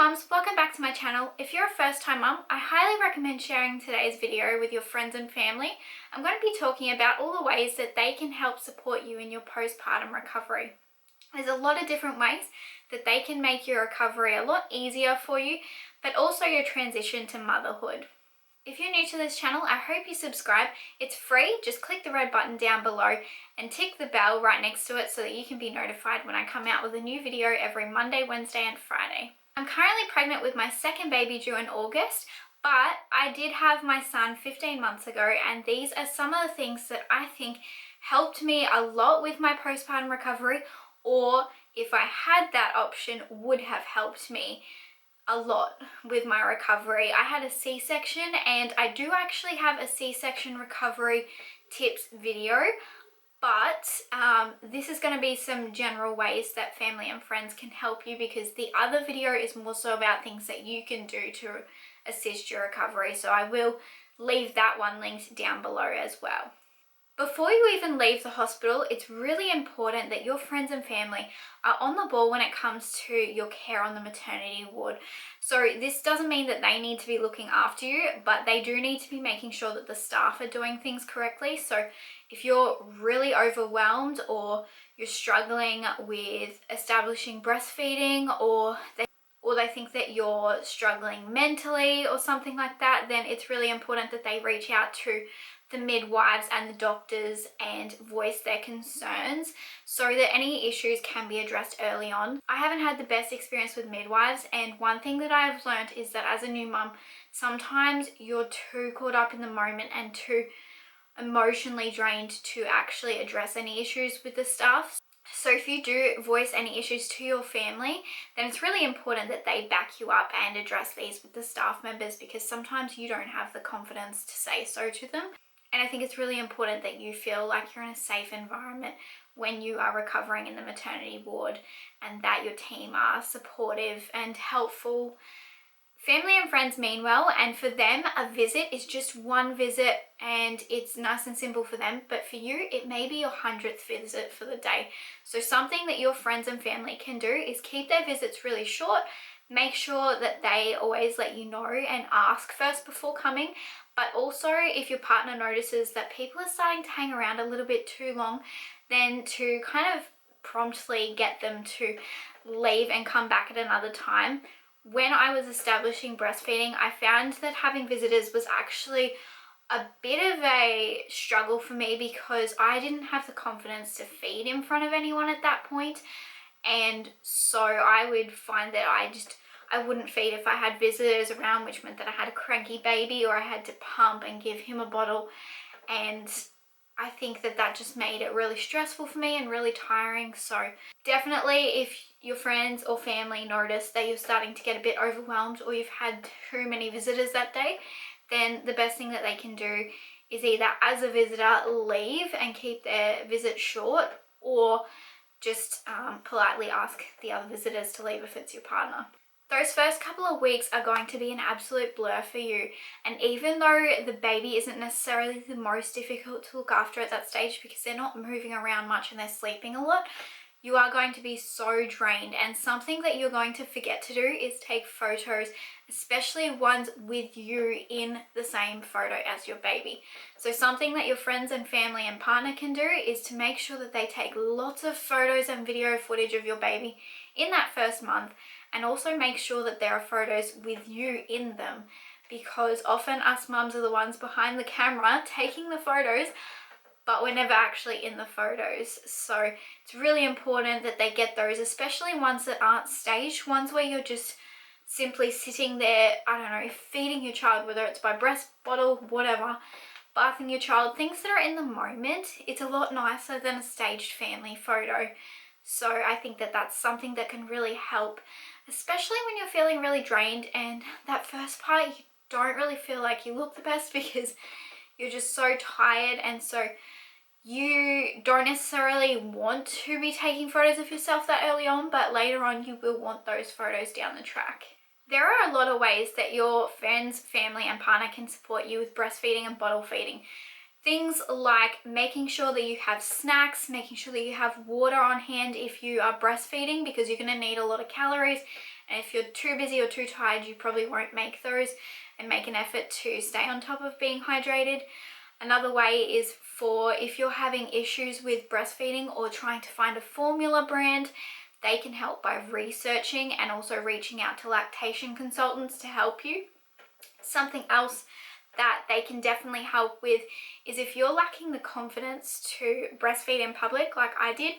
mums, welcome back to my channel. If you're a first time mum, I highly recommend sharing today's video with your friends and family. I'm going to be talking about all the ways that they can help support you in your postpartum recovery. There's a lot of different ways that they can make your recovery a lot easier for you, but also your transition to motherhood. If you're new to this channel, I hope you subscribe. It's free, just click the red button down below and tick the bell right next to it so that you can be notified when I come out with a new video every Monday, Wednesday and Friday. I'm currently pregnant with my second baby due in August, but I did have my son 15 months ago, and these are some of the things that I think helped me a lot with my postpartum recovery, or if I had that option, would have helped me a lot with my recovery. I had a C-section, and I do actually have a C-section recovery tips video, but this is going to be some general ways that family and friends can help you, because the other video is more so about things that you can do to assist your recovery. So I will leave that one linked down below as well. Before you even leave the hospital, it's really important that your friends and family are on the ball when it comes to your care on the maternity ward. So this doesn't mean that they need to be looking after you, but they do need to be making sure that the staff are doing things correctly. So if you're really overwhelmed, or you're struggling with establishing breastfeeding, or they think that you're struggling mentally or something like that, then it's really important that they reach out to the midwives and the doctors and voice their concerns so that any issues can be addressed early on. I haven't had the best experience with midwives, and one thing that I've learned is that as a new mum, sometimes you're too caught up in the moment and too emotionally drained to actually address any issues with the staff. So if you do voice any issues to your family, then it's really important that they back you up and address these with the staff members, because sometimes you don't have the confidence to say so to them. And I think it's really important that you feel like you're in a safe environment when you are recovering in the maternity ward, and that your team are supportive and helpful. Family and friends mean well, and for them a visit is just one visit and it's nice and simple for them, but for you it may be your 100th visit for the day. So something that your friends and family can do is keep their visits really short. Make sure that they always let you know and ask first before coming. But also, if your partner notices that people are starting to hang around a little bit too long, then to kind of promptly get them to leave and come back at another time. When I was establishing breastfeeding, I found that having visitors was actually a bit of a struggle for me, because I didn't have the confidence to feed in front of anyone at that point. And so I would find that I wouldn't feed if I had visitors around, which meant that I had a cranky baby, or I had to pump and give him a bottle. And I think that that just made it really stressful for me and really tiring. So definitely, if your friends or family notice that you're starting to get a bit overwhelmed, or you've had too many visitors that day, then the best thing that they can do is either as a visitor leave and keep their visit short, or just politely ask the other visitors to leave if it's your partner. Those first couple of weeks are going to be an absolute blur for you, and even though the baby isn't necessarily the most difficult to look after at that stage, because they're not moving around much and they're sleeping a lot, you are going to be so drained. And something that you're going to forget to do is take photos, especially ones with you in the same photo as your baby. So something that your friends and family and partner can do is to make sure that they take lots of photos and video footage of your baby in that first month, and also make sure that there are photos with you in them, because often us mums are the ones behind the camera taking the photos, but we're never actually in the photos. So it's really important that they get those, especially ones that aren't staged, ones where you're just simply sitting there, I don't know, feeding your child, whether it's by breast, bottle, whatever, bathing your child, things that are in the moment. It's a lot nicer than a staged family photo. So I think that that's something that can really help, especially when you're feeling really drained, and that first part you don't really feel like you look the best because you're just so tired, and so you don't necessarily want to be taking photos of yourself that early on, but later on you will want those photos down the track. There are a lot of ways that your friends, family and partner can support you with breastfeeding and bottle feeding. Things like making sure that you have snacks, making sure that you have water on hand if you are breastfeeding, because you're going to need a lot of calories And if you're too busy or too tired, you probably won't make those and make an effort to stay on top of being hydrated. Another way is for if you're having issues with breastfeeding or trying to find a formula brand, they can help by researching and also reaching out to lactation consultants to help you. Something else that they can definitely help with is if you're lacking the confidence to breastfeed in public like I did,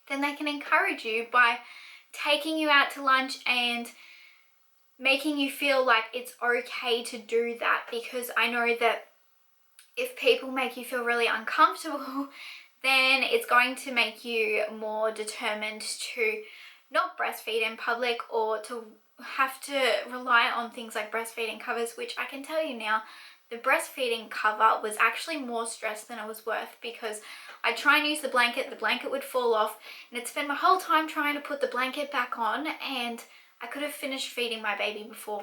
then they can encourage you by taking you out to lunch and making you feel like it's okay to do that, because I know that if people make you feel really uncomfortable, then it's going to make you more determined to not breastfeed in public or to have to rely on things like breastfeeding covers, which I can tell you now, the breastfeeding cover was actually more stress than it was worth, because I'd try and use the blanket would fall off, and I'd spend my whole time trying to put the blanket back on, and I could have finished feeding my baby before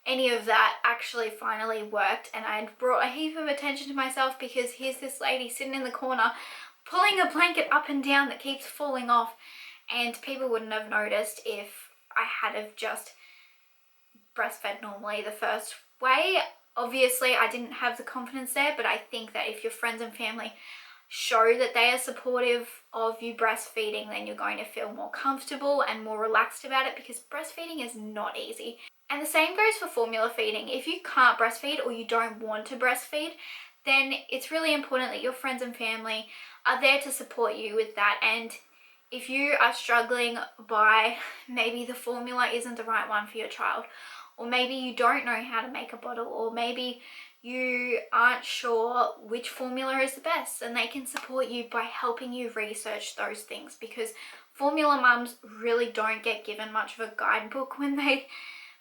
any of that actually finally worked. And I'd brought a heap of attention to myself because here's this lady sitting in the corner pulling a blanket up and down that keeps falling off, and people wouldn't have noticed if I had have just breastfed normally the first way. Obviously I didn't have the confidence there, but I think that if your friends and family show that they are supportive of you breastfeeding, then you're going to feel more comfortable and more relaxed about it, because breastfeeding is not easy. And the same goes for formula feeding. If you can't breastfeed or you don't want to breastfeed, then it's really important that your friends and family are there to support you with that. And if you are struggling by maybe the formula isn't the right one for your child, or maybe you don't know how to make a bottle, or maybe you aren't sure which formula is the best, and they can support you by helping you research those things, because formula mums really don't get given much of a guidebook when they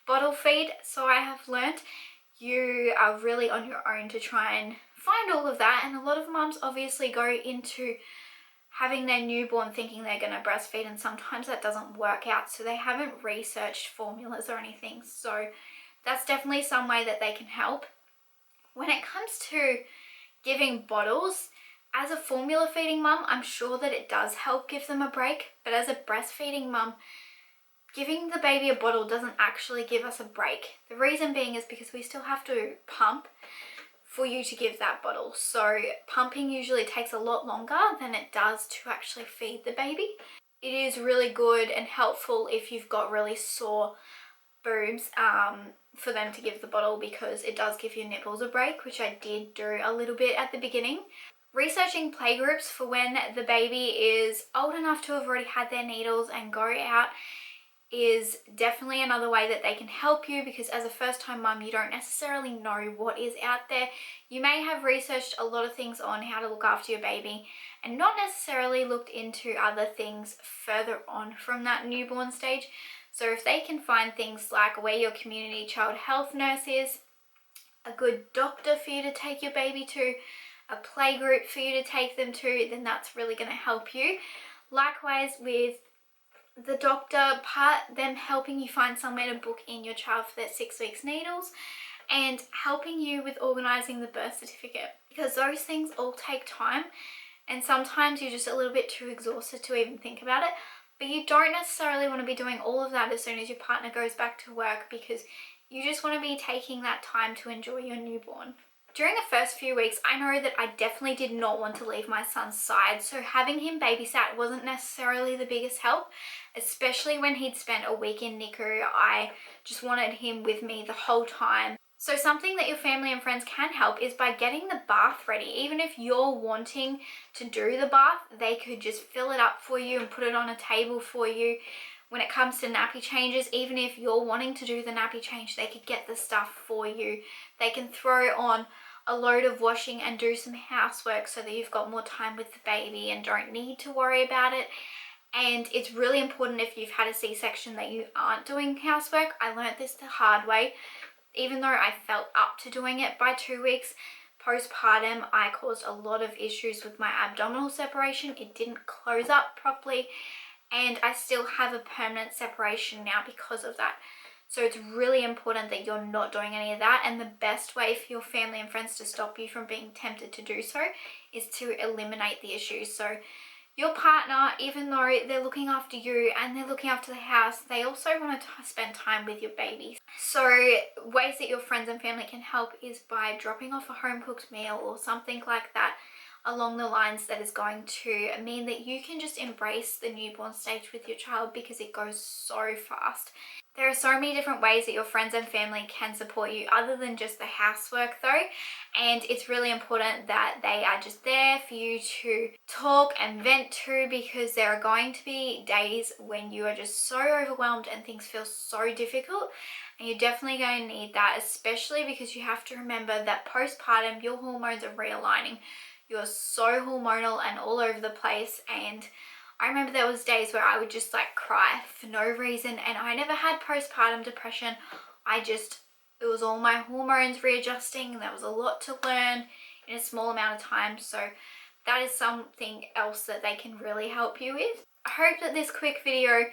bottle feed. So I have learnt you are really on your own to try and find all of that. And a lot of mums obviously go into having their newborn thinking they're going to breastfeed, and sometimes that doesn't work out, so they haven't researched formulas or anything. So that's definitely some way that they can help. When it comes to giving bottles, as a formula feeding mum, I'm sure that it does help give them a break, but as a breastfeeding mum, giving the baby a bottle doesn't actually give us a break. The reason being is because we still have to pump for you to give that bottle. So pumping usually takes a lot longer than it does to actually feed the baby. It is really good and helpful if you've got really sore boobs for them to give the bottle, because it does give your nipples a break, which I did do a little bit at the beginning. Researching playgroups for when the baby is old enough to have already had their needles and go out is definitely another way that they can help you, because as a first-time mum, you don't necessarily know what is out there. You may have researched a lot of things on how to look after your baby and not necessarily looked into other things further on from that newborn stage. So if they can find things like where your community child health nurse is, a good doctor for you to take your baby to, a playgroup for you to take them to, then that's really going to help you. Likewise with the doctor part, them helping you find somewhere to book in your child for their 6 weeks needles, and helping you with organising the birth certificate, because those things all take time, and sometimes you're just a little bit too exhausted to even think about it. But you don't necessarily want to be doing all of that as soon as your partner goes back to work, because you just want to be taking that time to enjoy your newborn. During the first few weeks, I know that I definitely did not want to leave my son's side, so having him babysat wasn't necessarily the biggest help, especially when he'd spent a week in NICU. I just wanted him with me the whole time. So something that your family and friends can help is by getting the bath ready. Even if you're wanting to do the bath, they could just fill it up for you and put it on a table for you. When it comes to nappy changes, even if you're wanting to do the nappy change, they could get the stuff for you. They can throw on a load of washing and do some housework so that you've got more time with the baby and don't need to worry about it. And it's really important if you've had a C-section that you aren't doing housework. I learnt this the hard way. Even though I felt up to doing it by 2 weeks, postpartum I caused a lot of issues with my abdominal separation. It didn't close up properly, and I still have a permanent separation now because of that. So it's really important that you're not doing any of that, and the best way for your family and friends to stop you from being tempted to do so is to eliminate the issues. So Your partner, even though they're looking after you and they're looking after the house, they also want to spend time with your baby. So ways that your friends and family can help is by dropping off a home cooked meal or something like that along the lines that is going to mean that you can just embrace the newborn stage with your child, because it goes so fast. There are so many different ways that your friends and family can support you other than just the housework though, and it's really important that they are just there for you to talk and vent to, because there are going to be days when you are just so overwhelmed and things feel so difficult, and you're definitely going to need that, especially because you have to remember that postpartum your hormones are realigning. You're so hormonal and all over the place, and I remember there was days where I would just like cry for no reason, and I never had postpartum depression. It was all my hormones readjusting, and there was a lot to learn in a small amount of time. So that is something else that they can really help you with. I hope that this quick video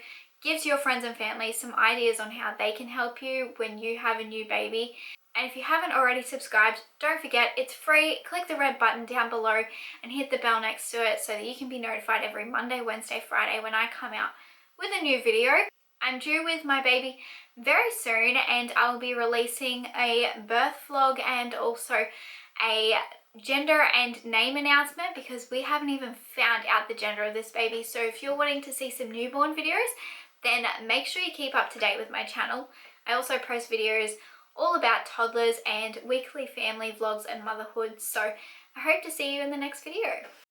gives your friends and family some ideas on how they can help you when you have a new baby. And if you haven't already subscribed, don't forget, it's free. Click the red button down below and hit the bell next to it so that you can be notified every Monday, Wednesday, Friday when I come out with a new video. I'm due with my baby very soon, and I'll be releasing a birth vlog and also a gender and name announcement, because we haven't even found out the gender of this baby. So if you're wanting to see some newborn videos, then make sure you keep up to date with my channel. I also post videos all about toddlers and weekly family vlogs and motherhood. So I hope to see you in the next video.